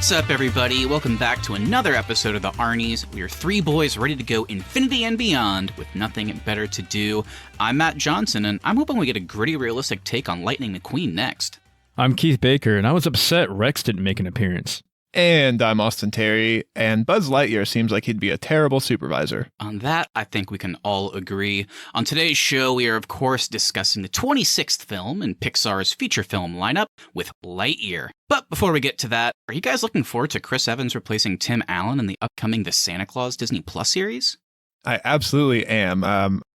What's up, everybody? Welcome back to another episode of the Arnies. We are three boys ready to go infinity and beyond with nothing better to do. I'm Matt Johnson, and I'm hoping we get a gritty, realistic take on Lightning McQueen next. I'm Keith Baker, and I was upset Rex didn't make an appearance. And I'm Austin Terry, and Buzz Lightyear seems like he'd be a terrible supervisor. On that, I think we can all agree. On today's show, we are, of course, discussing the 26th film in Pixar's feature film lineup with Lightyear. But before we get to that, are you guys looking forward to Chris Evans replacing Tim Allen in the upcoming The Santa Claus Disney Plus series? I absolutely am.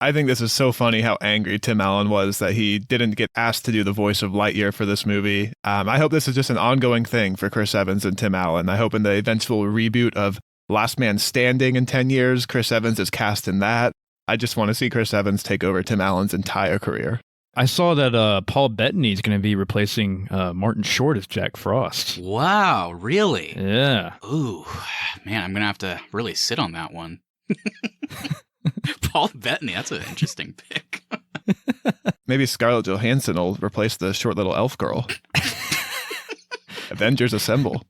I think this is so funny how angry Tim Allen was that he didn't get asked to do the voice of Lightyear for this movie. I hope this is just an ongoing thing for Chris Evans and Tim Allen. I hope in the eventual reboot of Last Man Standing in 10 years, Chris Evans is cast in that. I just want to see Chris Evans take over Tim Allen's entire career. I saw that Paul Bettany is going to be replacing Martin Short as Jack Frost. Wow, really? Yeah. Ooh, man, I'm going to have to really sit on that one. Paul Bettany, that's an interesting pick. Maybe Scarlett Johansson will replace the short little elf girl. Avengers Assemble.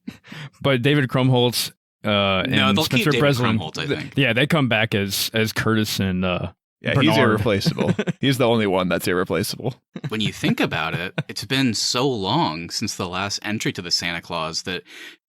But David Krumholtz and they'll Spencer keep David Breslin, Krumholtz, I think. Yeah, they come back as Curtis and yeah, Bernard. He's irreplaceable. He's the only one that's irreplaceable. When you think about it, it's been so long since the last entry to the Santa Claus that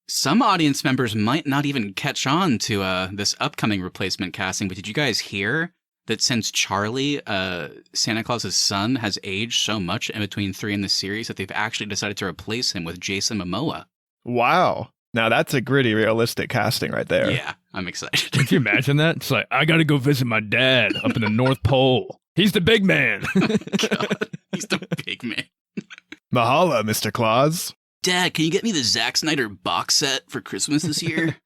some audience members might not even catch on to this upcoming replacement casting. But did you guys hear that since Charlie, Santa Claus's son, has aged so much in between 3 and the series that they've actually decided to replace him with Jason Momoa? Wow. Now that's a gritty, realistic casting right there. Yeah, I'm excited. Could you imagine that? It's like, I got to go visit my dad up in the North Pole. He's the big man. God, he's the big man. Mahala, Mr. Claus. Dad, can you get me the Zack Snyder box set for Christmas this year?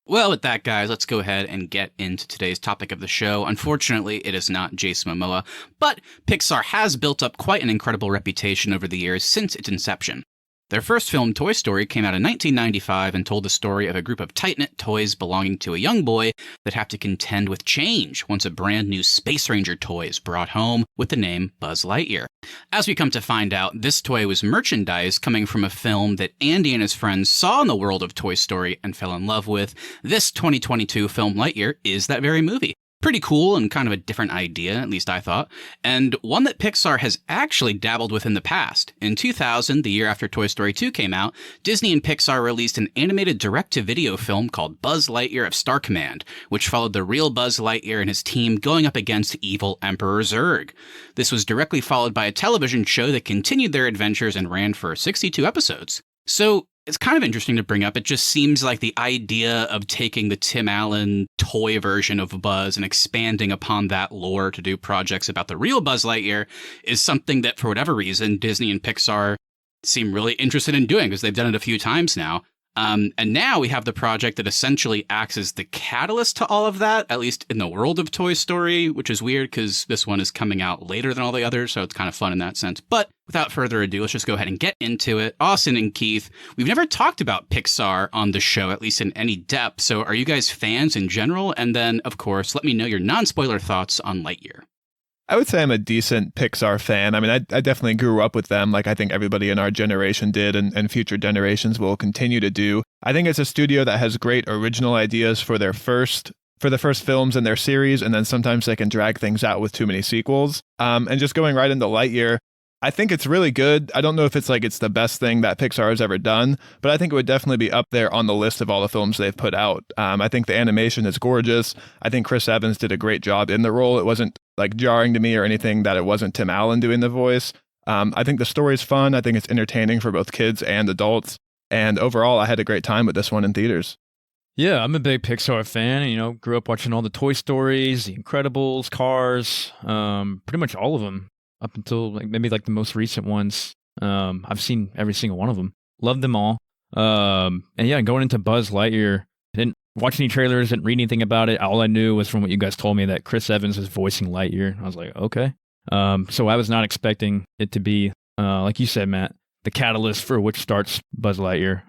Well, with that, guys, let's go ahead and get into today's topic of the show. Unfortunately, it is not Jason Momoa, but Pixar has built up quite an incredible reputation over the years since its inception. Their first film, Toy Story, came out in 1995 and told the story of a group of tight-knit toys belonging to a young boy that have to contend with change once a brand new Space Ranger toy is brought home with the name Buzz Lightyear. As we come to find out, this toy was merchandise coming from a film that Andy and his friends saw in the world of Toy Story and fell in love with. This 2022 film, Lightyear, is that very movie. Pretty cool and kind of a different idea, at least I thought, and one that Pixar has actually dabbled with in the past. In 2000, the year after Toy Story 2 came out, Disney and Pixar released an animated direct-to-video film called Buzz Lightyear of Star Command, which followed the real Buzz Lightyear and his team going up against evil Emperor Zerg. This was directly followed by a television show that continued their adventures and ran for 62 episodes. So, it's kind of interesting to bring up. It just seems like the idea of taking the Tim Allen toy version of Buzz and expanding upon that lore to do projects about the real Buzz Lightyear is something that, for whatever reason, Disney and Pixar seem really interested in doing because they've done it a few times now. And now we have the project that essentially acts as the catalyst to all of that, at least in the world of Toy Story, which is weird because this one is coming out later than all the others, so it's kind of fun in that sense. But without further ado, let's just go ahead and get into it. Austin and Keith, we've never talked about Pixar on the show, at least in any depth. So are you guys fans in general? And then, of course, let me know your non-spoiler thoughts on Lightyear. I would say I'm a decent Pixar fan. I mean, I definitely grew up with them like I think everybody in our generation did and future generations will continue to do. I think it's a studio that has great original ideas for the first films in their series, and then sometimes they can drag things out with too many sequels. And just going right into Lightyear, I think it's really good. I don't know if it's the best thing that Pixar has ever done, but I think it would definitely be up there on the list of all the films they've put out. I think the animation is gorgeous. I think Chris Evans did a great job in the role. It wasn't jarring to me or anything that it wasn't Tim Allen doing the voice. I think the story's fun. I think it's entertaining for both kids and adults. And overall, I had a great time with this one in theaters. Yeah, I'm a big Pixar fan. Grew up watching all the Toy Stories, The Incredibles, Cars, pretty much all of them. Up until maybe the most recent ones. I've seen every single one of them. Loved them all. And yeah, going into Buzz Lightyear, didn't watch any trailers, didn't read anything about it. All I knew was from what you guys told me that Chris Evans was voicing Lightyear. I was like, okay. So I was not expecting it to be, like you said, Matt, the catalyst for which starts Buzz Lightyear.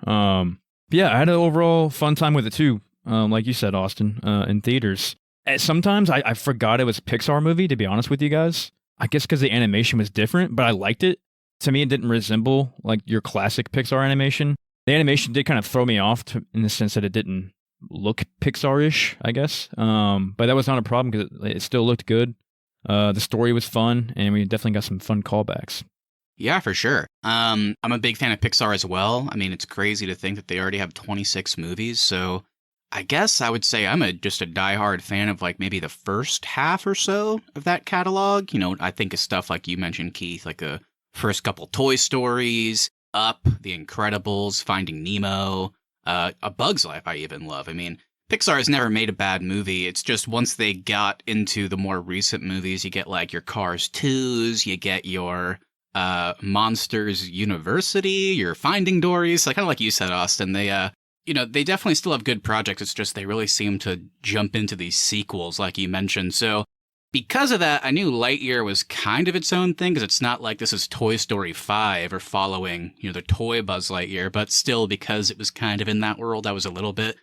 Yeah, I had an overall fun time with it too. Like you said, Austin, in theaters. Sometimes I forgot it was a Pixar movie, to be honest with you guys. I guess because the animation was different, but I liked it. To me, it didn't resemble your classic Pixar animation. The animation did kind of throw me off in the sense that it didn't look Pixar-ish, I guess. But that was not a problem because it still looked good. The story was fun, and we definitely got some fun callbacks. Yeah, for sure. I'm a big fan of Pixar as well. I mean, it's crazy to think that they already have 26 movies, so I guess I would say I'm just a diehard fan of like maybe the first half or so of that catalog. You know, I think of stuff like you mentioned, Keith, like the first couple Toy Stories, Up, The Incredibles, Finding Nemo, A Bug's Life I even love. I mean, Pixar has never made a bad movie. It's just once they got into the more recent movies, you get like your Cars 2s, you get your Monsters University, your Finding Dory's, like kind of like you said, Austin. They they definitely still have good projects. It's just they really seem to jump into these sequels, like you mentioned. So because of that, I knew Lightyear was kind of its own thing, because it's not like this is Toy Story 5 or following, the toy Buzz Lightyear, but still, because it was kind of in that world, I was a little bit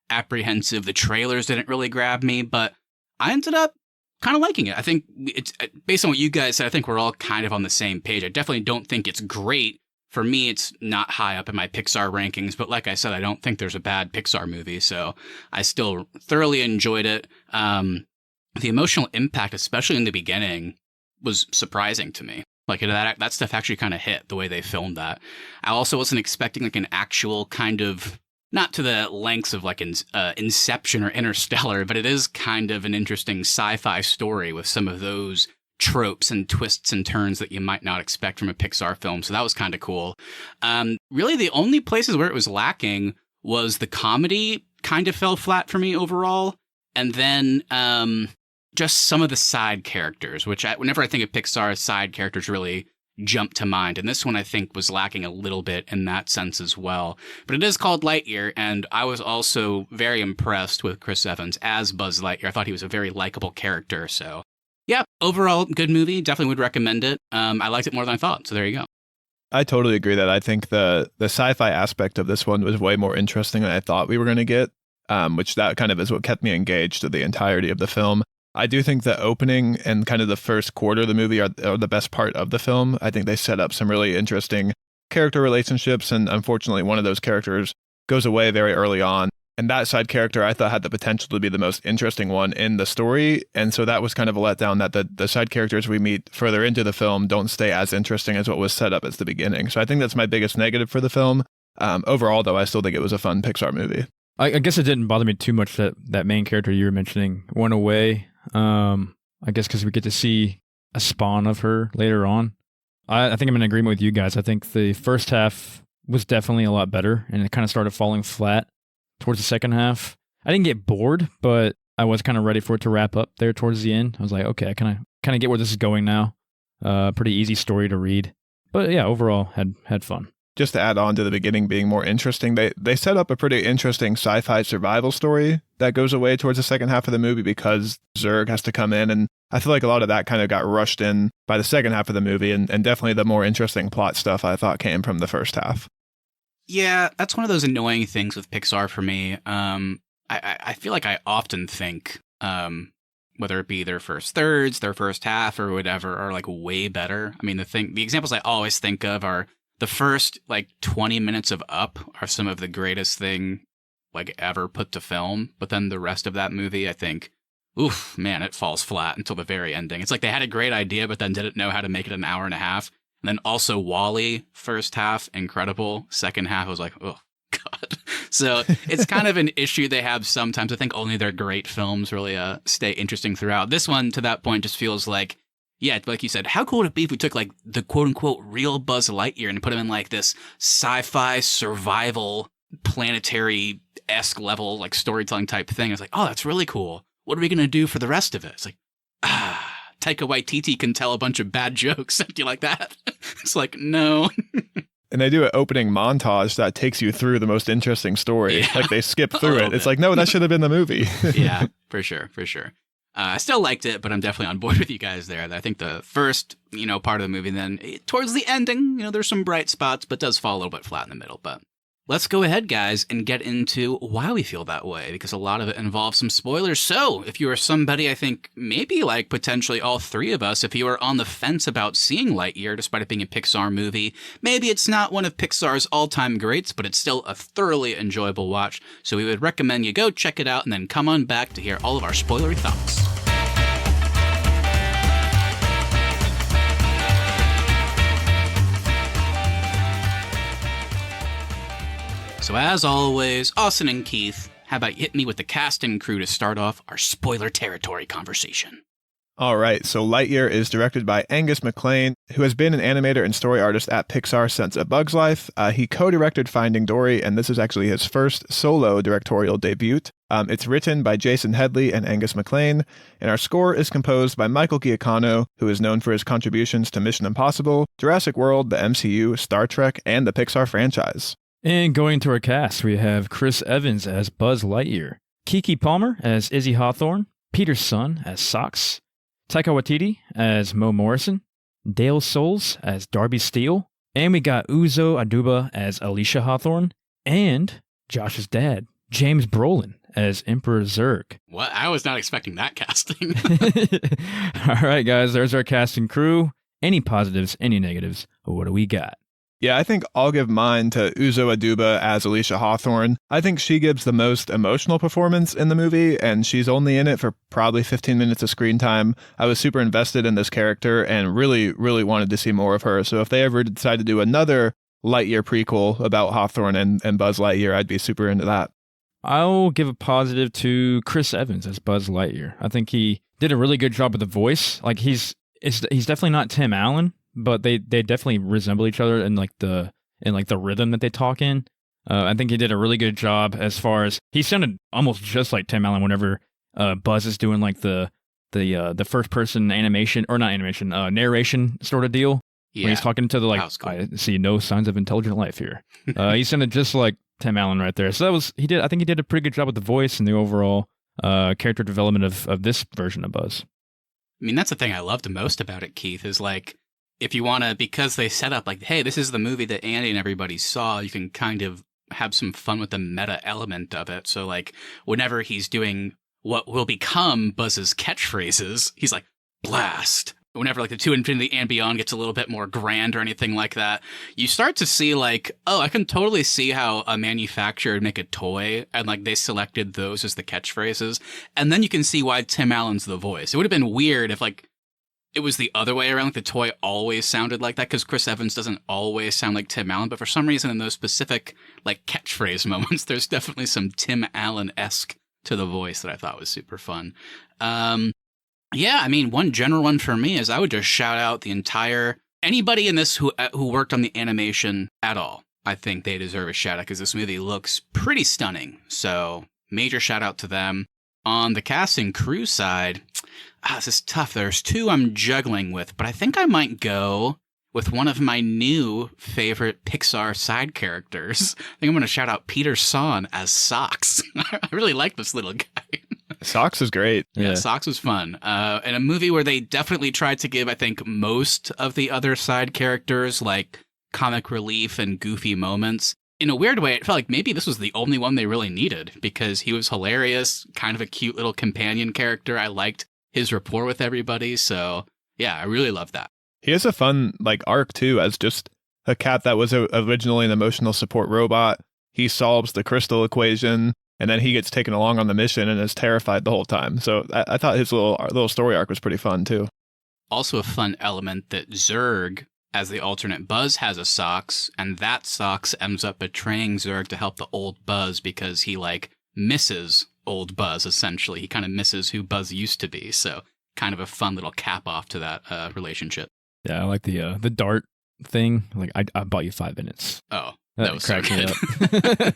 apprehensive. The trailers didn't really grab me, but I ended up kind of liking it. I think it's based on what you guys said, I think we're all kind of on the same page. I definitely don't think it's great. For me, it's not high up in my Pixar rankings, but like I said, I don't think there's a bad Pixar movie, so I still thoroughly enjoyed it. The emotional impact, especially in the beginning, was surprising to me. Like that stuff actually kind of hit the way they filmed that. I also wasn't expecting like an actual kind of, not to the lengths of like Inception or Interstellar, but it is kind of an interesting sci-fi story with some of those tropes and twists and turns that you might not expect from a Pixar film. So that was kind of cool. Really, the only places where it was lacking was the comedy kind of fell flat for me overall. And then just some of the side characters, which whenever I think of Pixar, side characters really jump to mind. And this one, I think, was lacking a little bit in that sense as well. But it is called Lightyear, and I was also very impressed with Chris Evans as Buzz Lightyear. I thought he was a very likable character, so yeah, overall, good movie. Definitely would recommend it. I liked it more than I thought, so there you go. I totally agree that I think the sci-fi aspect of this one was way more interesting than I thought we were going to get, which that kind of is what kept me engaged to the entirety of the film. I do think the opening and kind of the first quarter of the movie are the best part of the film. I think they set up some really interesting character relationships, and unfortunately, one of those characters goes away very early on. And that side character I thought had the potential to be the most interesting one in the story. And so that was kind of a letdown that the side characters we meet further into the film don't stay as interesting as what was set up at the beginning. So I think that's my biggest negative for the film. Overall, though, I still think it was a fun Pixar movie. I guess it didn't bother me too much that main character you were mentioning went away. I guess because we get to see a spawn of her later on. I think I'm in agreement with you guys. I think the first half was definitely a lot better, and it kind of started falling flat towards the second half. I didn't get bored, but I was kind of ready for it to wrap up there towards the end. I was like, okay, I kind of get where this is going now. Pretty easy story to read. But yeah, overall, had fun. Just to add on to the beginning being more interesting, they set up a pretty interesting sci-fi survival story that goes away towards the second half of the movie because Zerg has to come in, and I feel like a lot of that kind of got rushed in by the second half of the movie, and definitely the more interesting plot stuff I thought came from the first half. Yeah, that's one of those annoying things with Pixar for me. I feel like I often think, whether it be their first thirds, their first half, or whatever, are like way better. I mean, the examples I always think of are the first like 20 minutes of Up are some of the greatest thing like ever put to film. But then the rest of that movie, I think, oof, man, it falls flat until the very ending. It's like they had a great idea, but then didn't know how to make it an hour and a half. And then also WALL-E, first half, incredible. Second half, I was like, oh, God. So it's kind of an issue they have sometimes. I think only their great films really stay interesting throughout. This one, to that point, just feels like, yeah, like you said, how cool would it be if we took like the quote-unquote real Buzz Lightyear and put him in like this sci-fi survival planetary-esque level like storytelling type thing. It's like, oh, that's really cool. What are we going to do for the rest of it? It's like, Taika Waititi can tell a bunch of bad jokes. Do you like that? It's like, no. And they do an opening montage that takes you through the most interesting story. Yeah. Like they skip through it. It's like, no, that should have been the movie. Yeah, for sure. I still liked it, but I'm definitely on board with you guys there. I think the first, part of the movie, then towards the ending, there's some bright spots, but does fall a little bit flat in the middle. But let's go ahead, guys, and get into why we feel that way, because a lot of it involves some spoilers. So if you are somebody, I think maybe like potentially all three of us, if you are on the fence about seeing Lightyear, despite it being a Pixar movie, maybe it's not one of Pixar's all-time greats, but it's still a thoroughly enjoyable watch. So we would recommend you go check it out and then come on back to hear all of our spoilery thoughts. So as always, Austin and Keith, how about you hit me with the cast and crew to start off our spoiler territory conversation? All right, so Lightyear is directed by Angus MacLane, who has been an animator and story artist at Pixar since A Bug's Life. He co-directed Finding Dory, and this is actually his first solo directorial debut. It's written by Jason Headley and Angus MacLane, and our score is composed by Michael Giacchino, who is known for his contributions to Mission Impossible, Jurassic World, the MCU, Star Trek, and the Pixar franchise. And going to our cast, we have Chris Evans as Buzz Lightyear, Keke Palmer as Izzy Hawthorne, Peter Sun as Socks, Taika Waititi as Mo Morrison, Dale Soules as Darby Steele, and we got Uzo Aduba as Alicia Hawthorne, and Josh's dad, James Brolin, as Emperor Zerg. What? I was not expecting that casting. All right, guys, there's our cast and crew. Any positives, any negatives, what do we got? Yeah, I think I'll give mine to Uzo Aduba as Alicia Hawthorne. I think she gives the most emotional performance in the movie, and she's only in it for probably 15 minutes of screen time. I was super invested in this character and really, really wanted to see more of her. So if they ever decide to do another Lightyear prequel about Hawthorne and Buzz Lightyear, I'd be super into that. I'll give a positive to Chris Evans as Buzz Lightyear. I think he did a really good job with the voice. Like he's definitely not Tim Allen, but they definitely resemble each other in like the rhythm that they talk in. I think he did a really good job as far as he sounded almost just like Tim Allen whenever Buzz is doing like the first person animation or not animation narration sort of deal. Yeah. When he's talking to the Cool. I see no signs of intelligent life here. He sounded just like Tim Allen right there. So I think he did a pretty good job with the voice and the overall character development of this version of Buzz. I mean, that's the thing I loved the most about it, Keith, is like, if you want to, because they set up like, hey, this is the movie that Andy and everybody saw, you can kind of have some fun with the meta element of it. So like, whenever he's doing what will become Buzz's catchphrases, he's like, blast. Whenever like the To Infinity and Beyond gets a little bit more grand or anything like that, you start to see like, oh, I can totally see how a manufacturer would make a toy and like they selected those as the catchphrases. And then you can see why Tim Allen's the voice. It would have been weird if like it was the other way around. Like the toy always sounded like that, because Chris Evans doesn't always sound like Tim Allen. But for some reason in those specific like catchphrase moments, there's definitely some Tim Allen-esque to the voice that I thought was super fun. Yeah, I mean, one general one for me is I would just shout out the entire, anybody in this who worked on the animation at all. I think they deserve a shout out because this movie looks pretty stunning. So major shout out to them. On the cast and crew side, this is tough. There's two I'm juggling with, but I think I might go with one of my new favorite Pixar side characters. I think I'm going to shout out Peter Son as Socks. I really like this little guy. Socks is great. Yeah. Socks was fun. And a movie where they definitely tried to give, I think, most of the other side characters, like, comic relief and goofy moments. In a weird way, it felt like maybe this was the only one they really needed, because he was hilarious, kind of a cute little companion character. I liked his rapport with everybody. So, yeah, I really love that. He has a fun like arc, too, as just a cat that was originally an emotional support robot. He solves the crystal equation. And then he gets taken along on the mission and is terrified the whole time. So I thought his little story arc was pretty fun, too. Also a fun element that Zerg, as the alternate Buzz, has a Socks, and that Socks ends up betraying Zerg to help the old Buzz because he, like, misses old Buzz, essentially. He kind of misses who Buzz used to be. So kind of a fun little cap off to that relationship. Yeah, I like the dart thing. Like, I bought you 5 minutes. Oh, that was so cracked me good. up.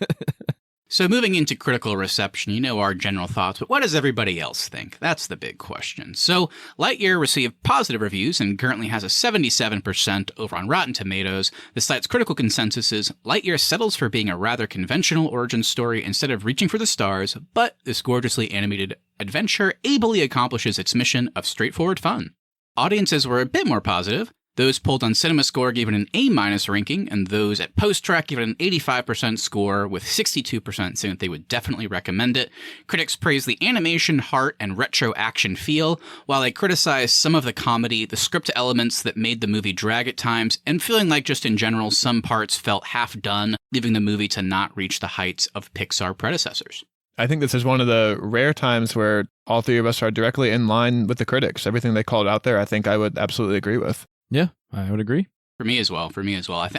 So moving into critical reception, you know our general thoughts, but what does everybody else think? That's the big question. So Lightyear received positive reviews and currently has a 77% over on Rotten Tomatoes. The site's critical consensus is Lightyear settles for being a rather conventional origin story instead of reaching for the stars, but this gorgeously animated adventure ably accomplishes its mission of straightforward fun. Audiences were a bit more positive. Those polled on CinemaScore gave it an A- ranking, and those at PostTrack gave it an 85% score, with 62% saying that they would definitely recommend it. Critics praised the animation, heart, and retro action feel, while they criticized some of the comedy, the script elements that made the movie drag at times, and feeling like just in general some parts felt half done, leaving the movie to not reach the heights of Pixar predecessors. I think this is one of the rare times where all three of us are directly in line with the critics. Everything they called out there, I think I would absolutely agree with. Yeah, I would agree. For me as well.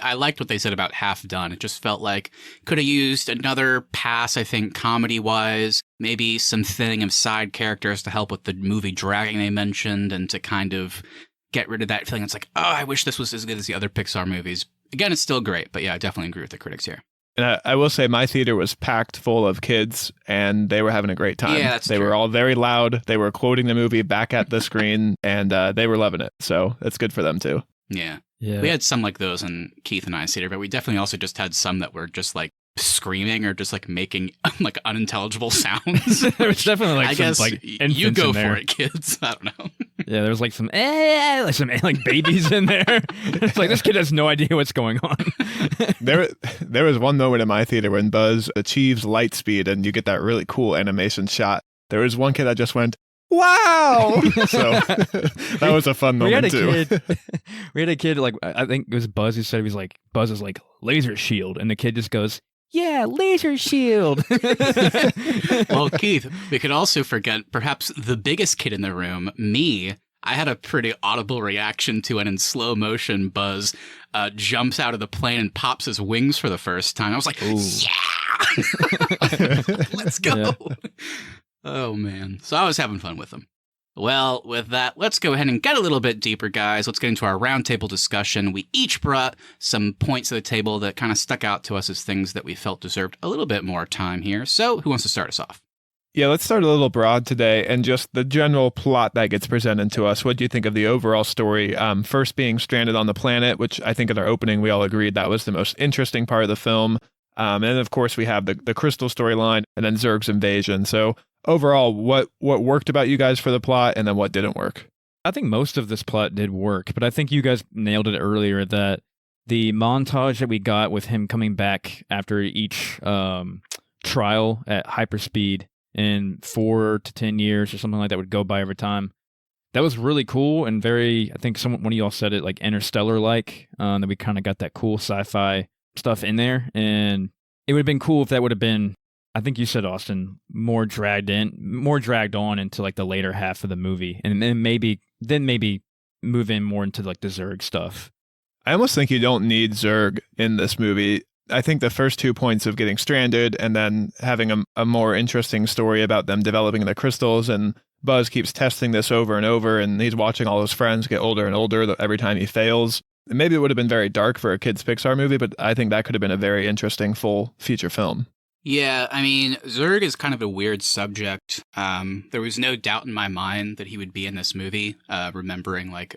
I liked what they said about half done. It just felt like could have used another pass, I think, comedy-wise, maybe some thinning of side characters to help with the movie dragging they mentioned, and to kind of get rid of that feeling. It's like, oh, I wish this was as good as the other Pixar movies. Again, it's still great, but yeah, I definitely agree with the critics here. And I will say my theater was packed full of kids, and they were having a great time. Yeah, that's They true. were all very loud. They were quoting the movie back at the screen, and they were loving it. So it's good for them, too. Yeah. Yeah. We had some like those in Keith and I's theater, but we definitely also just had some that were just like screaming or just like making like unintelligible sounds. There was definitely like I some guess like you infants go in there. for it, kids. I don't know. Yeah, there was like some like babies in there. It's like this kid has no idea what's going on. There was one moment in my theater when Buzz achieves light speed, and you get that really cool animation shot. There was one kid that just went, "Wow!" So that was a fun moment too. We had a kid like I think it was Buzz who said he was like Buzz is like laser shield, and the kid just goes, "Yeah, laser shield." Well, Keith, we could also forget perhaps the biggest kid in the room, me. I had a pretty audible reaction to it in slow motion. Buzz jumps out of the plane and pops his wings for the first time. I was like, yeah, let's go. Yeah. Oh, man. So I was having fun with them. Well, with that, let's go ahead and get a little bit deeper, guys. Let's get into our roundtable discussion. We each brought some points to the table that kind of stuck out to us as things that we felt deserved a little bit more time here. So who wants to start us off? Yeah, let's start a little broad today, and just the general plot that gets presented to us. What do you think of the overall story? First being stranded on the planet, which I think in our opening we all agreed that was the most interesting part of the film. And then, of course, we have the Crystal storyline, and then Zerg's invasion. So overall, what worked about you guys for the plot, and then what didn't work? I think most of this plot did work, but I think you guys nailed it earlier that the montage that we got with him coming back after each trial at hyperspeed in 4 to 10 years or something like that would go by every time. That was really cool and very, I think one of y'all said it like Interstellar-like, that we kind of got that cool sci-fi stuff in there. And it would have been cool if that would have been, I think you said, Austin, more dragged on into like the later half of the movie. And then maybe move in more into like the Zerg stuff. I almost think you don't need Zerg in this movie. I think the first 2 points of getting stranded and then having a more interesting story about them developing the crystals, and Buzz keeps testing this over and over, and he's watching all his friends get older and older every time he fails. Maybe it would have been very dark for a kid's Pixar movie, but I think that could have been a very interesting full feature film. Yeah, I mean, Zerg is kind of a weird subject. There was no doubt in my mind that he would be in this movie, remembering like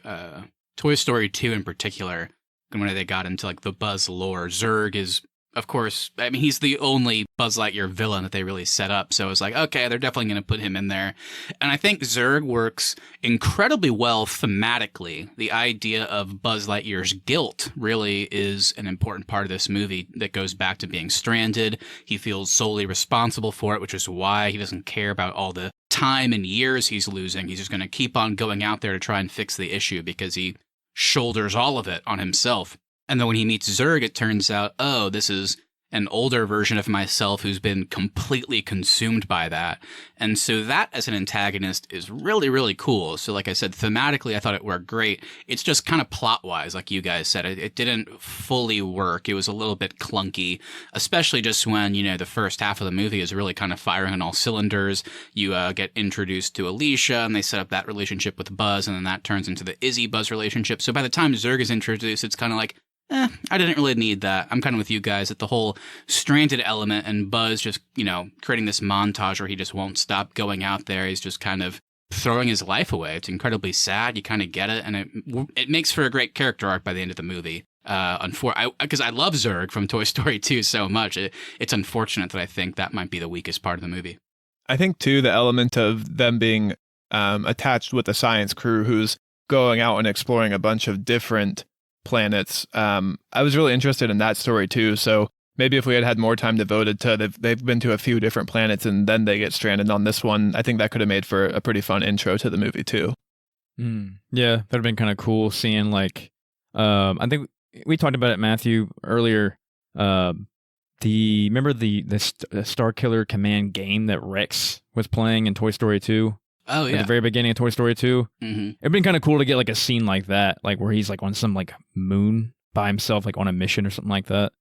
Toy Story 2 in particular. And when they got into like the Buzz lore, Zerg is, of course, I mean, he's the only Buzz Lightyear villain that they really set up. So it's like, okay, they're definitely going to put him in there. And I think Zerg works incredibly well thematically. The idea of Buzz Lightyear's guilt really is an important part of this movie that goes back to being stranded. He feels solely responsible for it, which is why he doesn't care about all the time and years he's losing. He's just going to keep on going out there to try and fix the issue because he shoulders all of it on himself. And then when he meets Zerg, it turns out, oh, this is an older version of myself who's been completely consumed by that. And so that as an antagonist is really, really cool. So like I said, thematically, I thought it worked great. It's just kind of plot-wise, like you guys said, it didn't fully work. It was a little bit clunky, especially just when, you know, the first half of the movie is really kind of firing on all cylinders. You get introduced to Alicia, and they set up that relationship with Buzz, and then that turns into the Izzy-Buzz relationship. So by the time Zerg is introduced, it's kind of like, I didn't really need that. I'm kind of with you guys that the whole stranded element and Buzz just, you know, creating this montage where he just won't stop going out there. He's just kind of throwing his life away. It's incredibly sad. You kind of get it. And it makes for a great character arc by the end of the movie. Because I love Zerg from Toy Story 2 so much. It's unfortunate that I think that might be the weakest part of the movie. I think, too, the element of them being attached with the science crew who's going out and exploring a bunch of different planets. I was really interested in that story too. So maybe if we had had more time devoted to, they've been to a few different planets and then they get stranded on this one, I think that could have made for a pretty fun intro to the movie too. Yeah, that'd have been kind of cool seeing like, I think we talked about it, Matthew, earlier. Remember the Star Killer Command game that Rex was playing in Toy Story 2? Oh, yeah. At the very beginning of Toy Story 2? Mm-hmm. It'd been kind of cool to get like a scene like that, like where he's like on some like moon by himself, like on a mission or something like that.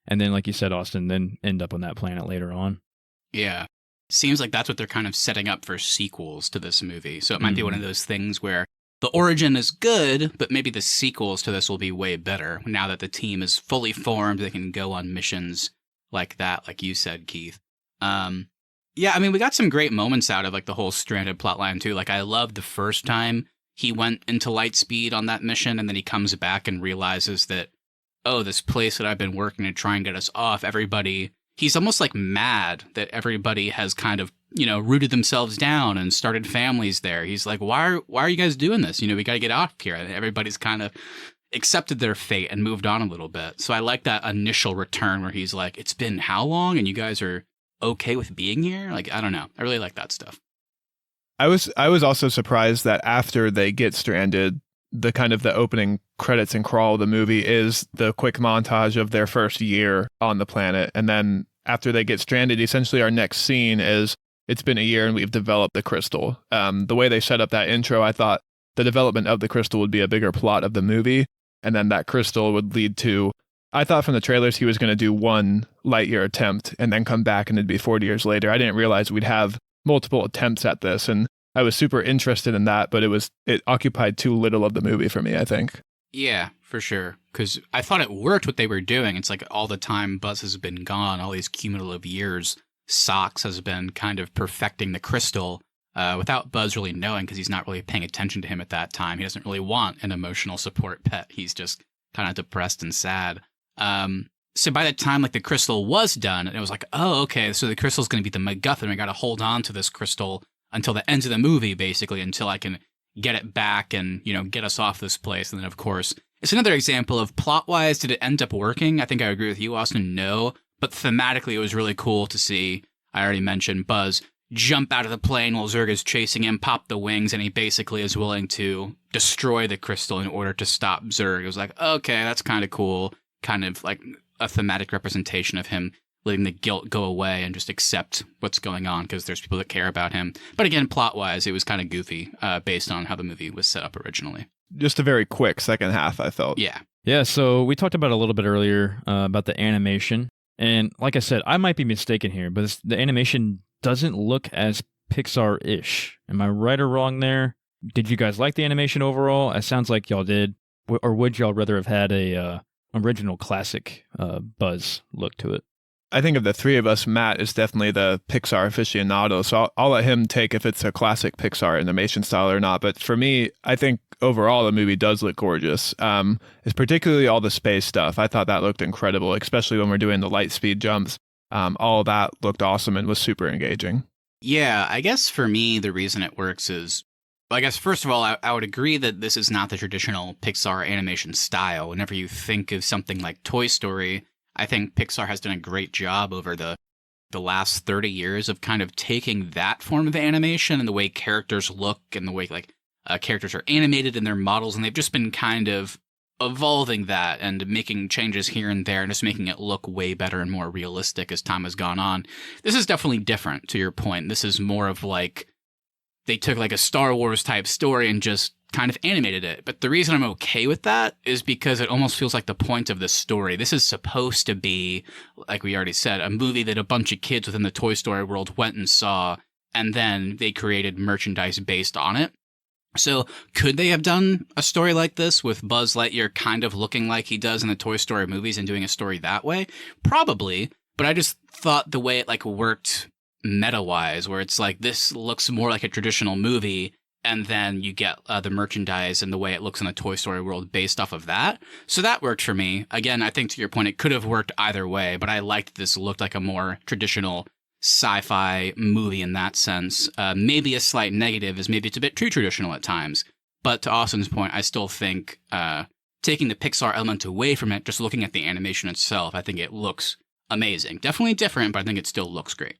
And then, like you said, Austin, then end up on that planet later on. Yeah. Seems like that's what they're kind of setting up for sequels to this movie. So it might be one of those things where the origin is good, but maybe the sequels to this will be way better. Now that the team is fully formed, they can go on missions like that, like you said, Keith. Yeah, I mean, we got some great moments out of like the whole stranded plotline too. Like, I loved the first time he went into Lightspeed on that mission, and then he comes back and realizes that, oh, this place that I've been working to try and get us off, he's almost like mad that everybody has kind of, rooted themselves down and started families there. He's like, why are you guys doing this? We got to get off here. And everybody's kind of accepted their fate and moved on a little bit. So I like that initial return where he's like, it's been how long? And you guys are okay with being here? Like, I don't know. I really like that stuff. I was also surprised that after they get stranded, the kind of the opening credits and crawl of the movie is the quick montage of their first year on the planet. And then after they get stranded, essentially our next scene is it's been a year and we've developed the crystal. The way they set up that intro, I thought the development of the crystal would be a bigger plot of the movie. And then that crystal would lead to, I thought from the trailers he was going to do one Lightyear attempt and then come back and it'd be 40 years later. I didn't realize we'd have multiple attempts at this. And I was super interested in that, but it occupied too little of the movie for me, I think. Yeah, for sure. Because I thought it worked what they were doing. It's like all the time Buzz has been gone, all these cumulative years, Sox has been kind of perfecting the crystal without Buzz really knowing, because he's not really paying attention to him at that time. He doesn't really want an emotional support pet. He's just kind of depressed and sad. So by the time like the crystal was done, it was like, oh, okay, so the crystal's going to be the MacGuffin. We got to hold on to this crystal until the end of the movie, basically, until I can get it back and, get us off this place. And then, of course, it's another example of plot-wise, did it end up working? I think I agree with you, Austin, no. But thematically, it was really cool to see, I already mentioned, Buzz jump out of the plane while Zerg is chasing him, pop the wings, and he basically is willing to destroy the crystal in order to stop Zerg. It was like, okay, that's kind of cool. Kind of like a thematic representation of him letting the guilt go away and just accept what's going on because there's people that care about him. But again, plot-wise, it was kind of goofy based on how the movie was set up originally. Just a very quick second half, I felt. Yeah, so we talked about it a little bit earlier about the animation. And like I said, I might be mistaken here, but the animation doesn't look as Pixar-ish. Am I right or wrong there? Did you guys like the animation overall? It sounds like y'all did. Or would y'all rather have had a original classic Buzz look to it? I think of the three of us, Matt is definitely the Pixar aficionado, so I'll let him take if it's a classic Pixar animation style or not. But for me, I think overall the movie does look gorgeous. It's particularly all the space stuff. I thought that looked incredible, especially when we're doing the light speed jumps. All of that looked awesome and was super engaging. Yeah, I guess for me, the reason it works is, I guess, first of all, I would agree that this is not the traditional Pixar animation style. Whenever you think of something like Toy Story, I think Pixar has done a great job over the last 30 years of kind of taking that form of animation and the way characters look and the way characters are animated in their models, and they've just been kind of evolving that and making changes here and there and just making it look way better and more realistic as time has gone on. This is definitely different, to your point. This is more of like they took like a Star Wars type story and just kind of animated it. But the reason I'm okay with that is because it almost feels like the point of the story. This is supposed to be, like we already said, a movie that a bunch of kids within the Toy Story world went and saw, and then they created merchandise based on it. So could they have done a story like this with Buzz Lightyear kind of looking like he does in the Toy Story movies and doing a story that way? Probably. But I just thought the way it like worked meta-wise, where it's like this looks more like a traditional movie, and then you get the merchandise and the way it looks in the Toy Story world based off of that. So that worked for me. Again, I think to your point, it could have worked either way, but I liked this looked like a more traditional sci-fi movie in that sense. Maybe a slight negative is maybe it's a bit too traditional at times. But to Austin's point, I still think taking the Pixar element away from it, just looking at the animation itself, I think it looks amazing. Definitely different, but I think it still looks great.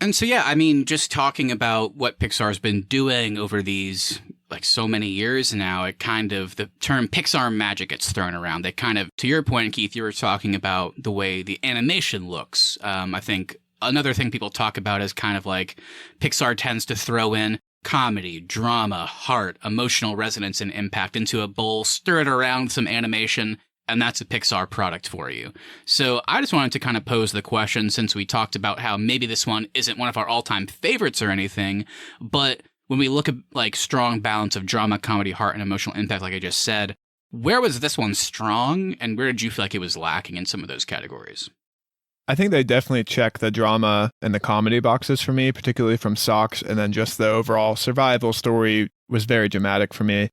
And so, yeah, I mean, just talking about what Pixar's been doing over these, like, so many years now, it kind of, the term Pixar magic gets thrown around. They kind of, to your point, Keith, you were talking about the way the animation looks. I think another thing people talk about is kind of like Pixar tends to throw in comedy, drama, heart, emotional resonance, and impact into a bowl, stir it around with some animation, and that's a Pixar product for you. So I just wanted to kind of pose the question, since we talked about how maybe this one isn't one of our all-time favorites or anything, but when we look at like strong balance of drama, comedy, heart, and emotional impact, like I just said, where was this one strong, and where did you feel like it was lacking in some of those categories? I think they definitely check the drama and the comedy boxes for me, particularly from Socks, and then just the overall survival story was very dramatic for me.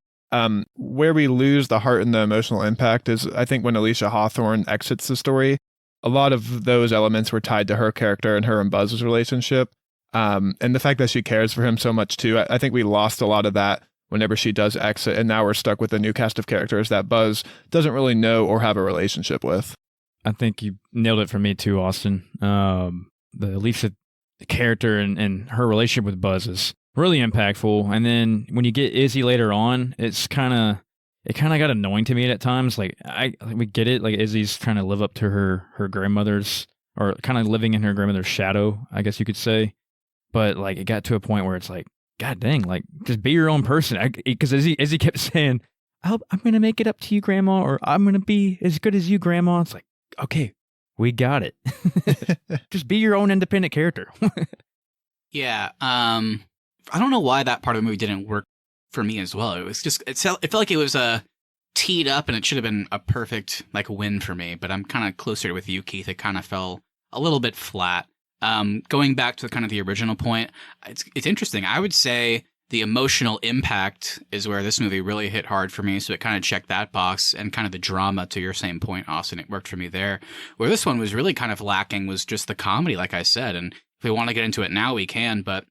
Where we lose the heart and the emotional impact is, I think, when Alicia Hawthorne exits the story. A lot of those elements were tied to her character and her and Buzz's relationship. And the fact that she cares for him so much too, I think we lost a lot of that whenever she does exit, and now we're stuck with a new cast of characters that Buzz doesn't really know or have a relationship with. I think you nailed it for me too, Austin. The Alicia character and her relationship with Buzz is really impactful. And then when you get Izzy later on, it kind of got annoying to me at times. Like we get it, like Izzy's trying to live up to her grandmother's, or kind of living in her grandmother's shadow, I guess you could say. But like it got to a point where it's like, God dang, like just be your own person. Because Izzy kept saying, I'm going to make it up to you, Grandma, or I'm going to be as good as you, Grandma. It's like, okay, we got it. Just be your own independent character. Yeah. I don't know why that part of the movie didn't work for me as well. It was just, it felt like it was teed up, and it should have been a perfect like win for me. But I'm kind of closer with you, Keith. It kind of fell a little bit flat. Going back to kind of the original point, it's interesting. I would say the emotional impact is where this movie really hit hard for me. So it kind of checked that box, and kind of the drama, to your same point, Austin, it worked for me there. Where this one was really kind of lacking was just the comedy, like I said. And if we want to get into it now, we can. But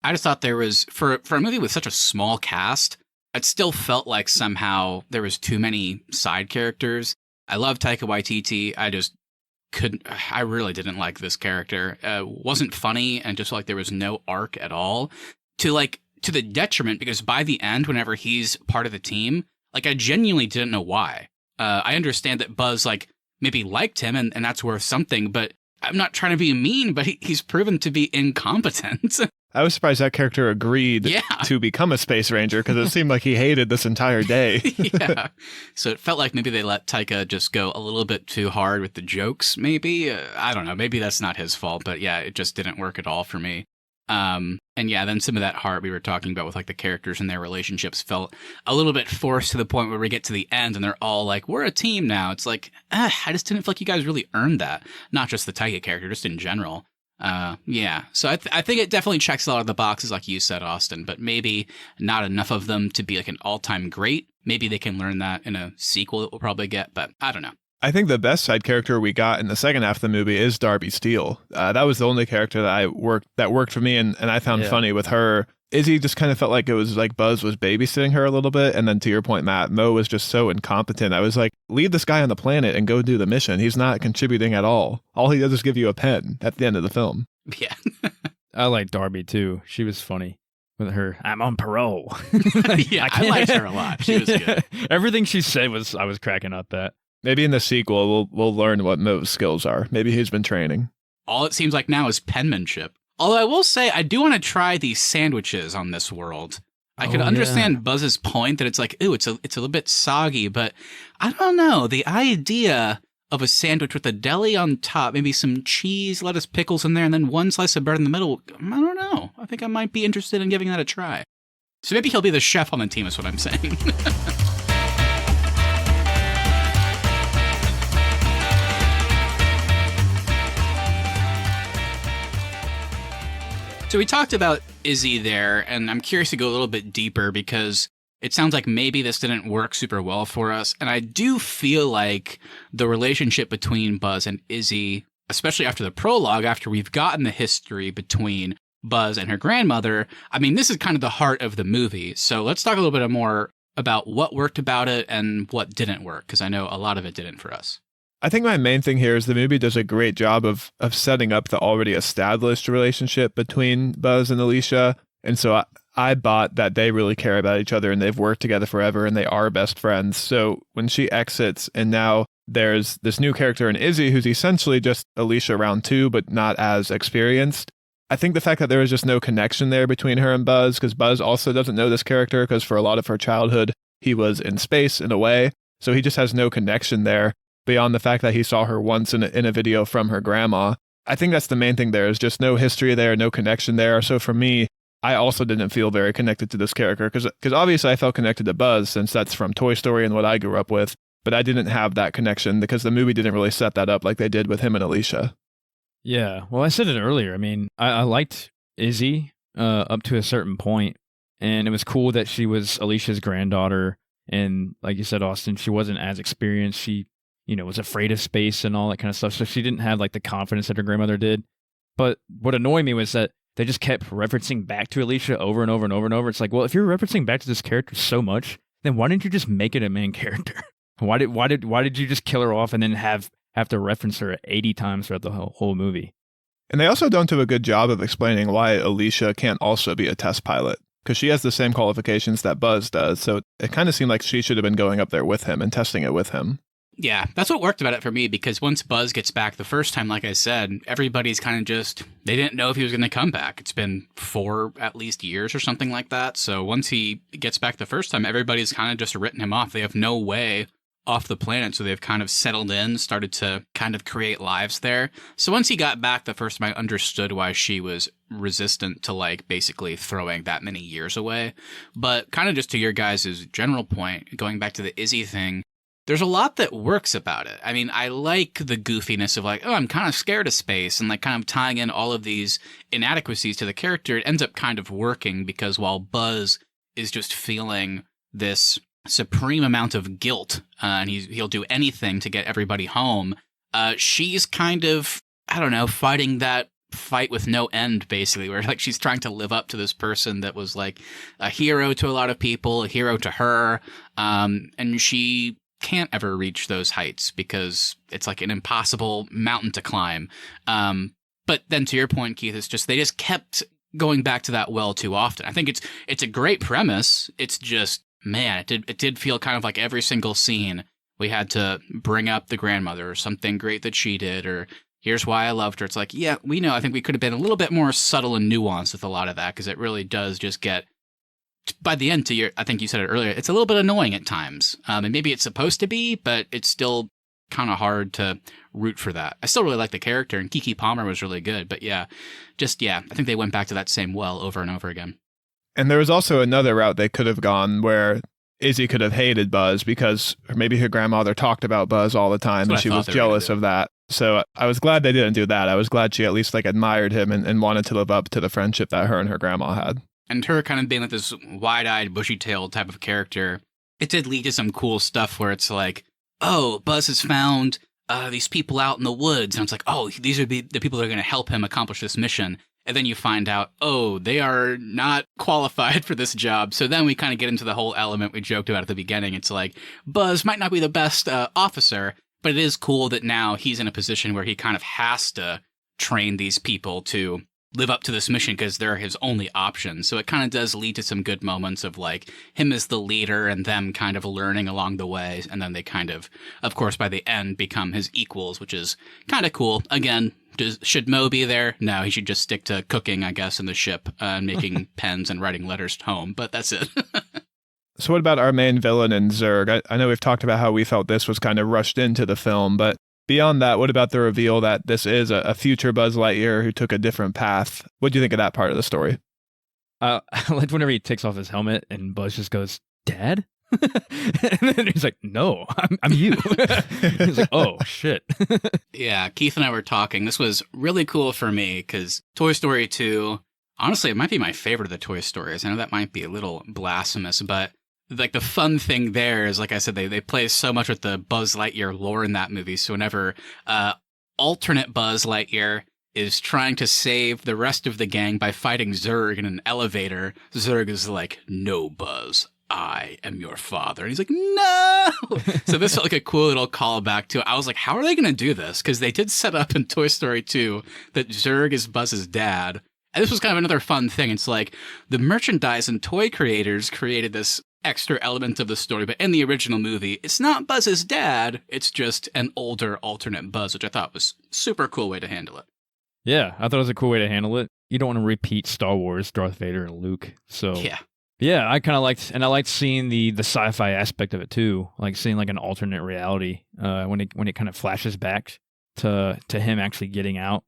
I just thought there was, for a movie with such a small cast, it still felt like somehow there was too many side characters. I love Taika Waititi. I really didn't like this character. Wasn't funny, and just like there was no arc at all. To the detriment, because by the end, whenever he's part of the team, like I genuinely didn't know why. I understand that Buzz like maybe liked him, and that's worth something, but I'm not trying to be mean, but he's proven to be incompetent. I was surprised that character agreed to become a space ranger, because it seemed like he hated this entire day. Yeah. So it felt like maybe they let Taika just go a little bit too hard with the jokes, maybe. I don't know. Maybe that's not his fault, but yeah, it just didn't work at all for me. And yeah, then some of that heart we were talking about with like the characters and their relationships felt a little bit forced, to the point where we get to the end and they're all like, we're a team now. It's like, I just didn't feel like you guys really earned that. Not just the Taika character, just in general. Yeah. So I think it definitely checks a lot of the boxes, like you said, Austin, but maybe not enough of them to be like an all-time great. Maybe they can learn that in a sequel that we'll probably get, but I don't know. I think the best side character we got in the second half of the movie is Darby Steele. That was the only character that worked for me, and I found funny with her. Izzy just kind of felt like it was like Buzz was babysitting her a little bit, and then to your point, Matt, Mo was just so incompetent. I was like, leave this guy on the planet and go do the mission. He's not contributing at all. All he does is give you a pen at the end of the film. Yeah. I like Darby too. She was funny with her, I'm on parole. Yeah, I liked her a lot. She was good. Everything she said I was cracking up at. Maybe in the sequel, we'll learn what Mo's skills are. Maybe he's been training. All it seems like now is penmanship. Although I will say, I do want to try these sandwiches on this world. I could understand Buzz's point that it's like, ooh, it's a little bit soggy, but I don't know. The idea of a sandwich with a deli on top, maybe some cheese, lettuce, pickles in there, and then one slice of bread in the middle, I don't know. I think I might be interested in giving that a try. So maybe he'll be the chef on the team, is what I'm saying. So we talked about Izzy there, and I'm curious to go a little bit deeper, because it sounds like maybe this didn't work super well for us. And I do feel like the relationship between Buzz and Izzy, especially after the prologue, after we've gotten the history between Buzz and her grandmother, I mean, this is kind of the heart of the movie. So let's talk a little bit more about what worked about it and what didn't work, because I know a lot of it didn't for us. I think my main thing here is the movie does a great job of setting up the already established relationship between Buzz and Alicia. And so I bought that they really care about each other and they've worked together forever and they are best friends. So when she exits and now there's this new character in Izzy, who's essentially just Alicia round 2, but not as experienced. I think the fact that there was just no connection there between her and Buzz, because Buzz also doesn't know this character because for a lot of her childhood, he was in space in a way. So he just has no connection there beyond the fact that he saw her once in a video from her grandma. I think that's the main thing there is just no history there, no connection there. So for me, I also didn't feel very connected to this character because obviously I felt connected to Buzz since that's from Toy Story and what I grew up with. But I didn't have that connection because the movie didn't really set that up like they did with him and Alicia. Yeah, well, I said it earlier. I mean, I liked Izzy up to a certain point, and it was cool that she was Alicia's granddaughter. And like you said, Austin, she wasn't as experienced. She, was afraid of space and all that kind of stuff. So she didn't have like the confidence that her grandmother did. But what annoyed me was that they just kept referencing back to Alicia over and over and over and over. It's like, well, if you're referencing back to this character so much, then why didn't you just make it a main character? Why did you just kill her off and then have to reference her 80 times throughout the whole movie? And they also don't do a good job of explaining why Alicia can't also be a test pilot, because she has the same qualifications that Buzz does. So it kind of seemed like she should have been going up there with him and testing it with him. Yeah, that's what worked about it for me, because once Buzz gets back the first time, like I said, everybody's kind of just, they didn't know if he was going to come back. It's been 4 at least years or something like that. So once he gets back the first time, everybody's kind of just written him off. They have no way off the planet, so they've kind of settled in, started to kind of create lives there. So once he got back the first time, I understood why she was resistant to like basically throwing that many years away. But kind of just to your guys' general point, going back to the Izzy thing, there's a lot that works about it. I mean, I like the goofiness of like, oh, I'm kind of scared of space, and like kind of tying in all of these inadequacies to the character. It ends up kind of working because while Buzz is just feeling this supreme amount of guilt, and he'll do anything to get everybody home, she's kind of, I don't know, fighting that fight with no end, basically, where like she's trying to live up to this person that was like a hero to a lot of people, a hero to her, and she can't ever reach those heights because it's like an impossible mountain to climb. But then to your point, Keith, it's just they just kept going back to that well too often. I think it's a great premise. It's just, man, it did feel kind of like every single scene we had to bring up the grandmother or something great that she did, or here's why I loved her. It's like, yeah, we know. I think we could have been a little bit more subtle and nuanced with a lot of that, because it really does just get, by the end, I think you said it earlier, it's a little bit annoying at times. And maybe it's supposed to be, but it's still kind of hard to root for that. I still really like the character, and Keke Palmer was really good. But I think they went back to that same well over and over again. And there was also another route they could have gone where Izzy could have hated Buzz because maybe her grandmother talked about Buzz all the time and she was jealous of that. So I was glad they didn't do that. I was glad she at least like admired him and wanted to live up to the friendship that her and her grandma had. And her kind of being like this wide-eyed, bushy-tailed type of character, it did lead to some cool stuff where it's like, oh, Buzz has found these people out in the woods. And it's like, oh, these would be the people that are going to help him accomplish this mission. And then you find out, oh, they are not qualified for this job. So then we kind of get into the whole element we joked about at the beginning. It's like, Buzz might not be the best officer, but it is cool that now he's in a position where he kind of has to train these people to live up to this mission because they're his only option. So it kind of does lead to some good moments of like him as the leader and them kind of learning along the way. And then they kind of course, by the end become his equals, which is kind of cool. Again, should Mo be there? No, he should just stick to cooking, I guess, in the ship and making pens and writing letters home. But that's it. So what about our main villain in Zerg? I know we've talked about how we felt this was kind of rushed into the film, but beyond that, what about the reveal that this is a future Buzz Lightyear who took a different path? What do you think of that part of the story? I liked whenever he takes off his helmet and Buzz just goes, "Dad?" And then he's like, "No, I'm you." He's like, "Oh, shit." Yeah, Keith and I were talking. This was really cool for me because Toy Story 2, honestly, it might be my favorite of the Toy Stories. I know that might be a little blasphemous, but like the fun thing there is, like I said, they play so much with the Buzz Lightyear lore in that movie. So whenever alternate Buzz Lightyear is trying to save the rest of the gang by fighting Zerg in an elevator. Zerg is like, "No, Buzz, I am your father." And he's like, "No!" So this felt like a cool little callback to it. I was like, how are they going to do this? Because they did set up in Toy Story 2 that Zerg is Buzz's dad. And this was kind of another fun thing. It's like the merchandise and toy creators created this extra element of the story, but in the original movie, it's not Buzz's dad. It's just an older alternate Buzz, which I thought was a super cool way to handle it. Yeah, I thought it was a cool way to handle it. You don't want to repeat Star Wars, Darth Vader, and Luke. So yeah, I kind of liked, and I liked seeing the sci-fi aspect of it too, like seeing like an alternate reality when it kind of flashes back to him actually getting out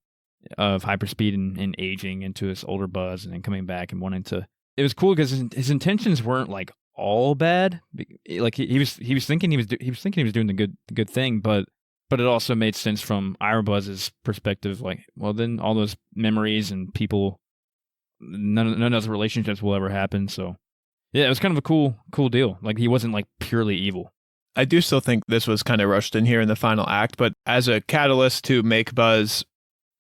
of hyperspeed and aging into this older Buzz, and then coming back and wanting to. It was cool because his intentions weren't like all bad. Like he was thinking he was doing the good thing, but it also made sense from our Buzz's perspective. Like, well, then all those memories and people, none of those relationships will ever happen. So, yeah, it was kind of a cool deal. Like, he wasn't like purely evil. I do still think this was kind of rushed in here in the final act, but as a catalyst to make Buzz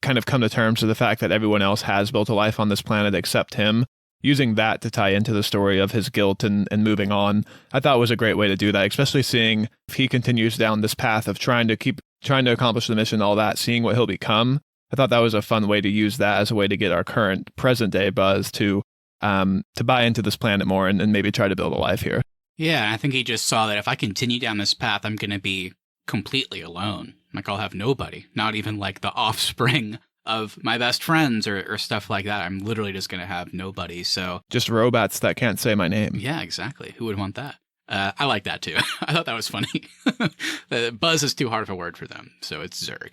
kind of come to terms with the fact that everyone else has built a life on this planet except him, using that to tie into the story of his guilt and moving on, I thought was a great way to do that, especially seeing if he continues down this path of trying to accomplish the mission, all that, seeing what he'll become. I thought that was a fun way to use that as a way to get our current present day Buzz to buy into this planet more and maybe try to build a life here. Yeah, and I think he just saw that if I continue down this path, I'm going to be completely alone. Like, I'll have nobody, not even like the offspring of my best friends or stuff like that. I'm literally just going to have nobody. So just robots that can't say my name. Yeah, exactly. Who would want that? I like that too. I thought that was funny. Buzz is too hard of a word for them, so it's Zerg.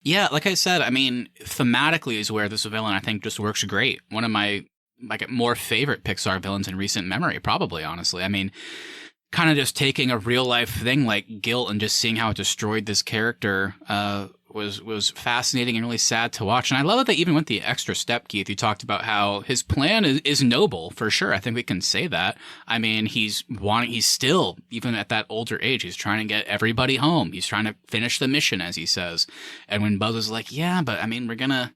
Yeah, like I said, I mean, thematically is where this villain I think just works great. One of my more favorite Pixar villains in recent memory, probably, honestly. I mean, kind of just taking a real life thing like guilt and just seeing how it destroyed this character was fascinating and really sad to watch. And I love that they even went the extra step, Keith. You talked about how his plan is noble, for sure. I think we can say that. I mean, he's still, even at that older age, he's trying to get everybody home. He's trying to finish the mission, as he says. And when Buzz is like, yeah, but I mean, we're going to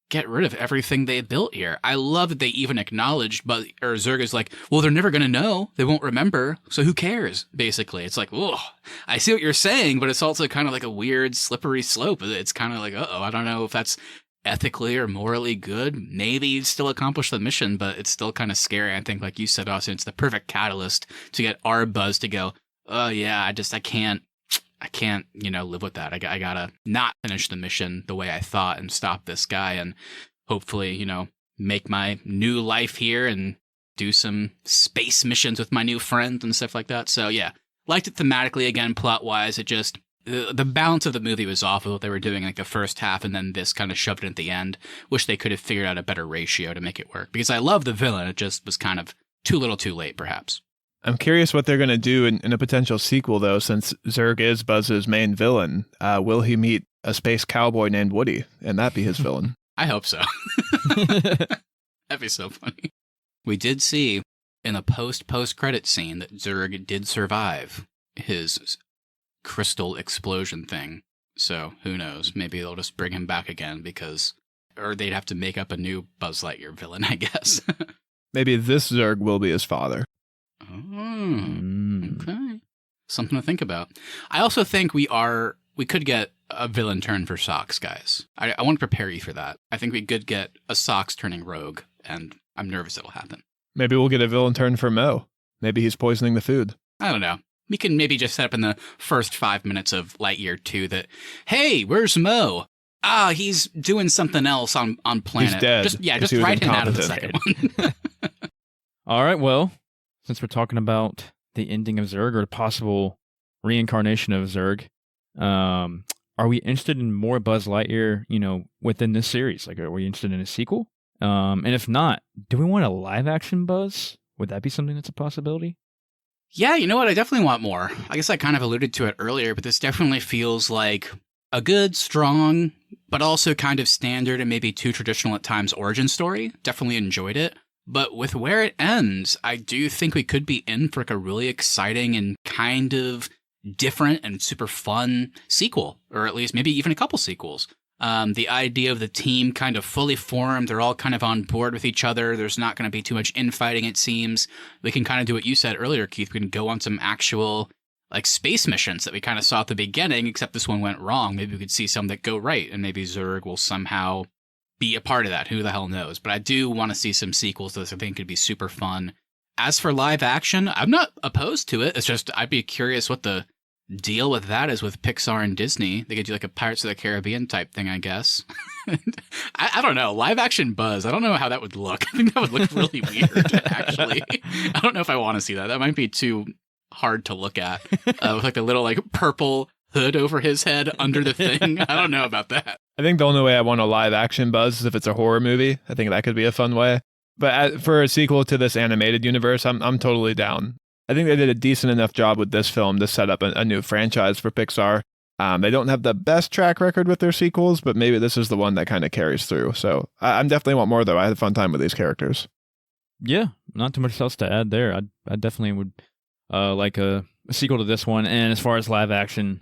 get rid of everything they built here. I love that they even acknowledged, or Zerg is like, well, they're never going to know. They won't remember. So who cares? Basically, it's like, oh, I see what you're saying, but it's also kind of like a weird slippery slope. It's kind of like, I don't know if that's ethically or morally good. Maybe you'd still accomplish the mission, but it's still kind of scary. I think, like you said, Austin, it's the perfect catalyst to get our Buzz to go, oh yeah, I can't, live with that. I gotta not finish the mission the way I thought and stop this guy and hopefully, make my new life here and do some space missions with my new friends and stuff like that. So yeah, liked it thematically. Again, plot-wise, it just, the balance of the movie was off of what they were doing like the first half, and then this kind of shoved it at the end. Wish they could have figured out a better ratio to make it work, because I love the villain. It just was kind of too little too late, perhaps. I'm curious what they're going to do in a potential sequel, though, since Zerg is Buzz's main villain. Will he meet a space cowboy named Woody, and that be his villain? I hope so. That'd be so funny. We did see in the post-credit scene that Zerg did survive his crystal explosion thing. So who knows? Maybe they'll just bring him back again or they'd have to make up a new Buzz Lightyear villain, I guess. Maybe this Zerg will be his father. Oh, okay. Something to think about. I also think we could get a villain turn for Socks, guys. I want to prepare you for that. I think we could get a Socks turning rogue, and I'm nervous it'll happen. Maybe we'll get a villain turn for Mo. Maybe he's poisoning the food. I don't know. We can maybe just set up in the first 5 minutes of Lightyear 2 that, hey, where's Mo? He's doing something else on planet. He's dead. Just write him out of the second one. All right, well, since we're talking about the ending of Zerg or the possible reincarnation of Zerg, are we interested in more Buzz Lightyear, within this series? Like, are we interested in a sequel? And if not, do we want a live-action Buzz? Would that be something that's a possibility? Yeah, you know what? I definitely want more. I guess I kind of alluded to it earlier, but this definitely feels like a good, strong, but also kind of standard and maybe too traditional at times origin story. Definitely enjoyed it. But with where it ends, I do think we could be in for like a really exciting and kind of different and super fun sequel, or at least maybe even a couple sequels. The idea of the team kind of fully formed. They're all kind of on board with each other. There's not going to be too much infighting, it seems. We can kind of do what you said earlier, Keith. We can go on some actual like space missions that we kind of saw at the beginning, except this one went wrong. Maybe we could see some that go right, and maybe Zerg will somehow be a part of that. Who the hell knows? But I do want to see some sequels to this. I think it could be super fun. As for live action, I'm not opposed to it. It's just I'd be curious what the deal with that is with Pixar and Disney. They could do like a Pirates of the Caribbean type thing, I guess. I don't know. Live action Buzz. I don't know how that would look. I think that would look really weird, actually. I don't know if I want to see that. That might be too hard to look at. With like a little like purple hood over his head under the thing. I don't know about that. I think the only way I want a live action Buzz is if it's a horror movie. I think that could be a fun way. But for a sequel to this animated universe, I'm totally down. I think they did a decent enough job with this film to set up a new franchise for Pixar. They don't have the best track record with their sequels, but maybe this is the one that kind of carries through. So I definitely want more, though. I had a fun time with these characters. Yeah, not too much else to add there. I definitely would like a sequel to this one. And as far as live action,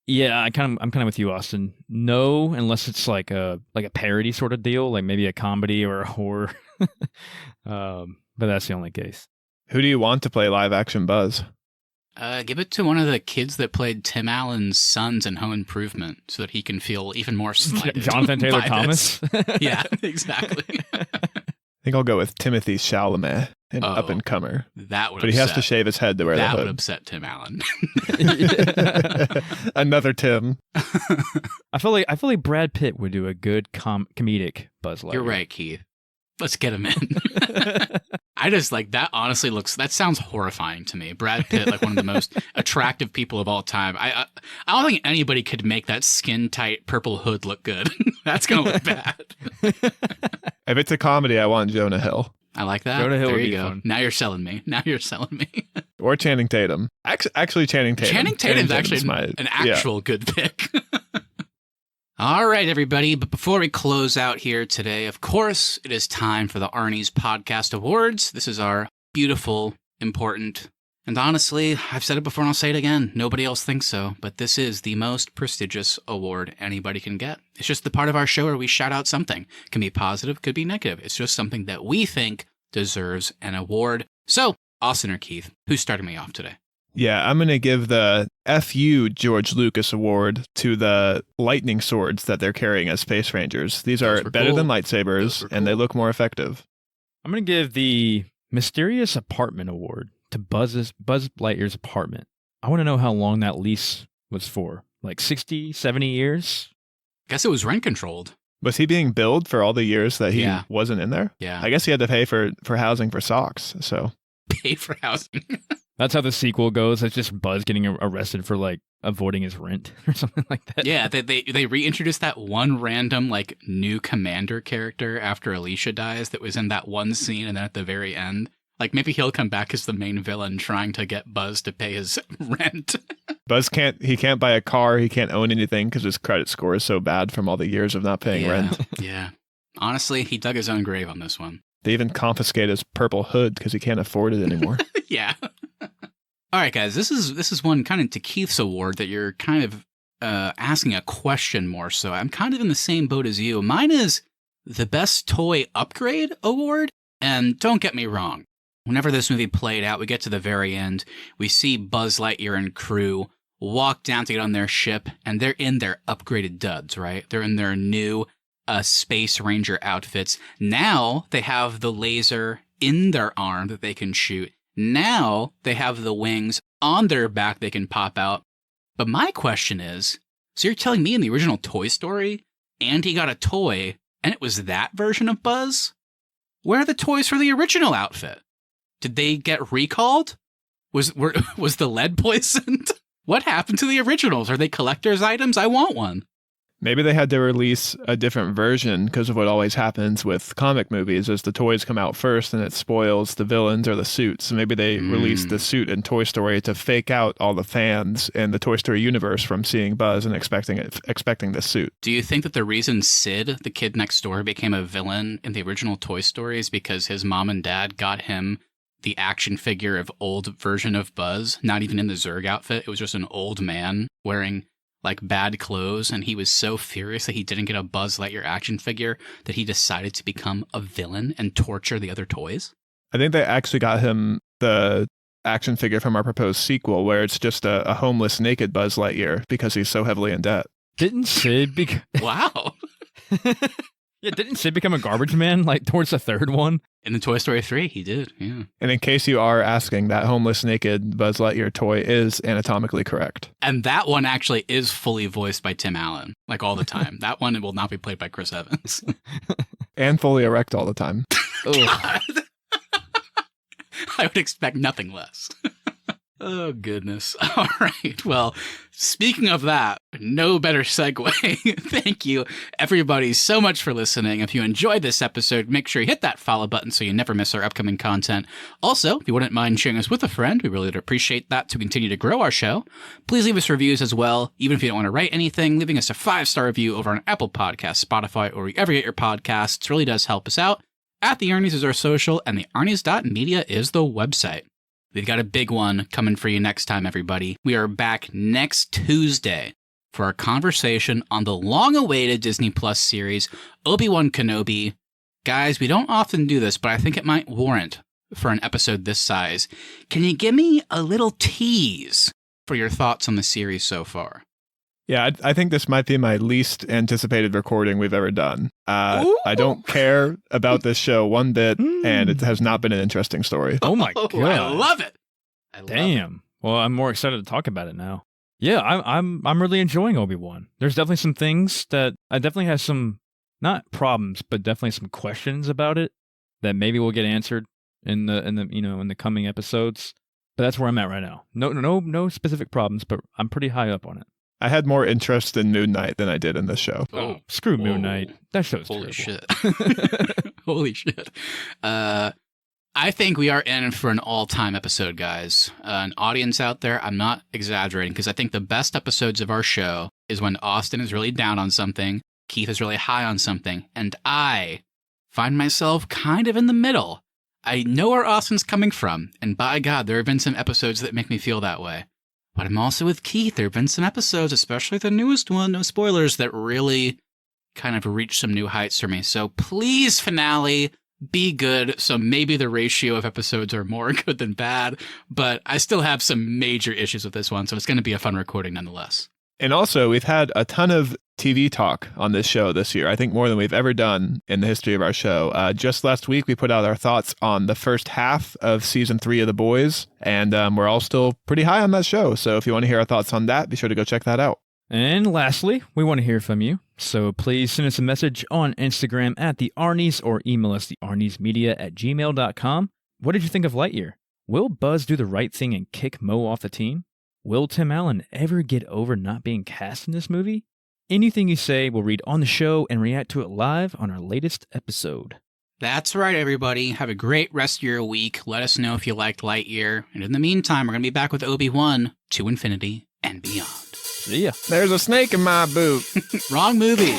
yeah, I'm kind of with you, Austin. No, unless it's like a parody sort of deal, like maybe a comedy or a horror. But that's the only case. Who do you want to play live action Buzz? Give it to one of the kids that played Tim Allen's sons in Home Improvement so that he can feel even more slighted. Jonathan Taylor Thomas? Yeah, exactly. I think I'll go with Timothy Chalamet, an up-and-comer. That would But he has to shave his head to wear the hood. That would upset Tim Allen. Another Tim. I feel like Brad Pitt would do a good comedic Buzz Lightyear. You're right, Keith. Let's get him in. I just like that. Honestly, that sounds horrifying to me. Brad Pitt, like one of the most attractive people of all time. I don't think anybody could make that skin tight purple hood look good. That's gonna look bad. If it's a comedy, I want Jonah Hill. I like that. Jonah Hill there would you be go. fun. Now you're selling me. Or Channing Tatum. Actually, Channing Tatum. Channing Tatum's actually an actual good pick. All right, everybody. But before we close out here today, of course, it is time for the Arnies Podcast Awards. This is our beautiful, important, and honestly, I've said it before and I'll say it again. Nobody else thinks so, but this is the most prestigious award anybody can get. It's just the part of our show where we shout out something. It can be positive, could be negative. It's just something that we think deserves an award. So, Austin or Keith, who's starting me off today? Yeah, I'm going to give the FU George Lucas Award to the lightning swords that they're carrying as Space Rangers. These are better than lightsabers, and they look more effective. I'm going to give the Mysterious Apartment Award to Buzz Lightyear's apartment. I want to know how long that lease was for. Like 60, 70 years? Guess it was rent controlled. Was he being billed for all the years that he wasn't in there? Yeah. I guess he had to pay for housing for socks, so. Pay for housing. That's how the sequel goes. It's just Buzz getting arrested for like avoiding his rent or something like that. Yeah, they reintroduced that one random like new commander character after Alicia dies that was in that one scene, and then at the very end, like maybe he'll come back as the main villain trying to get Buzz to pay his rent. Buzz can't buy a car, he can't own anything because his credit score is so bad from all the years of not paying rent. Yeah. Honestly, he dug his own grave on this one. They even confiscate his purple hood because he can't afford it anymore. Yeah. All right, guys, this is one kind of to Keith's award that you're kind of asking a question more so. I'm kind of in the same boat as you. Mine is the Best Toy Upgrade Award. And don't get me wrong. Whenever this movie played out, we get to the very end. We see Buzz Lightyear and crew walk down to get on their ship, and they're in their upgraded duds, right? They're in their new Space Ranger outfits. Now they have the laser in their arm that they can shoot. Now they have the wings on their back they can pop out. But my question is, so you're telling me in the original Toy Story, Andy got a toy, and it was that version of Buzz? Where are the toys for the original outfit? Did they get recalled? Was the lead poisoned? What happened to the originals? Are they collector's items? I want one. Maybe they had to release a different version because of what always happens with comic movies is the toys come out first and it spoils the villains or the suits. So maybe they released the suit in Toy Story to fake out all the fans in the Toy Story universe from seeing Buzz and expecting the suit. Do you think that the reason Sid, the kid next door, became a villain in the original Toy Story is because his mom and dad got him the action figure of old version of Buzz, not even in the Zerg outfit? It was just an old man wearing like bad clothes, and he was so furious that he didn't get a Buzz Lightyear action figure that he decided to become a villain and torture the other toys? I think they actually got him the action figure from our proposed sequel, where it's just a homeless, naked Buzz Lightyear because he's so heavily in debt. Didn't Sid Wow. didn't Sid become a garbage man like towards the third one? In the Toy Story 3, he did, yeah. And in case you are asking, that homeless, naked Buzz Lightyear toy is anatomically correct. And that one actually is fully voiced by Tim Allen, like all the time. That one will not be played by Chris Evans. And fully erect all the time. God. I would expect nothing less. Oh, goodness. All right. Well, speaking of that, no better segue. Thank you, everybody, so much for listening. If you enjoyed this episode, make sure you hit that follow button so you never miss our upcoming content. Also, if you wouldn't mind sharing us with a friend, we really would appreciate that to continue to grow our show. Please leave us reviews as well. Even if you don't want to write anything, leaving us a 5-star review over on Apple Podcasts, Spotify, or wherever you get your podcasts really does help us out. At the Arnies is our social, and the Arnies.media is the website. We've got a big one coming for you next time, everybody. We are back next Tuesday for our conversation on the long-awaited Disney Plus series, Obi-Wan Kenobi. Guys, we don't often do this, but I think it might warrant for an episode this size. Can you give me a little tease for your thoughts on the series so far? Yeah, I think this might be my least anticipated recording we've ever done. I don't care about this show one bit, and it has not been an interesting story. Oh my god! I love it. Damn. Well, I'm more excited to talk about it now. Yeah, I'm really enjoying Obi-Wan. There's definitely some things that I definitely have some not problems, but definitely some questions about it that maybe will get answered in the coming episodes. But that's where I'm at right now. No specific problems, but I'm pretty high up on it. I had more interest in Moon Knight than I did in this show. Oh, screw Moon Knight. That show's Holy terrible. shit. Holy shit. I think we are in for an all-time episode, guys. An audience out there, I'm not exaggerating, because I think the best episodes of our show is when Austin is really down on something, Keith is really high on something, and I find myself kind of in the middle. I know where Austin's coming from, and by God, there have been some episodes that make me feel that way. But I'm also with Keith. There have been some episodes, especially the newest one, no spoilers, that really kind of reached some new heights for me. So please, finale, be good. So maybe the ratio of episodes are more good than bad, but I still have some major issues with this one, so it's going to be a fun recording nonetheless. And also, we've had a ton of TV talk on this show this year. I think more than we've ever done in the history of our show. Just last week, we put out our thoughts on the first half of season 3 of The Boys, and we're all still pretty high on that show. So if you want to hear our thoughts on that, be sure to go check that out. And lastly, we want to hear from you. So please send us a message on Instagram at the Arnies or email us thearniesmedia@gmail.com. What did you think of Lightyear? Will Buzz do the right thing and kick Mo off the team? Will Tim Allen ever get over not being cast in this movie? Anything you say, we'll read on the show and react to it live on our latest episode. That's right, everybody. Have a great rest of your week. Let us know if you liked Lightyear. And in the meantime, we're going to be back with Obi-Wan to infinity and beyond. See ya. There's a snake in my boot. Wrong movie.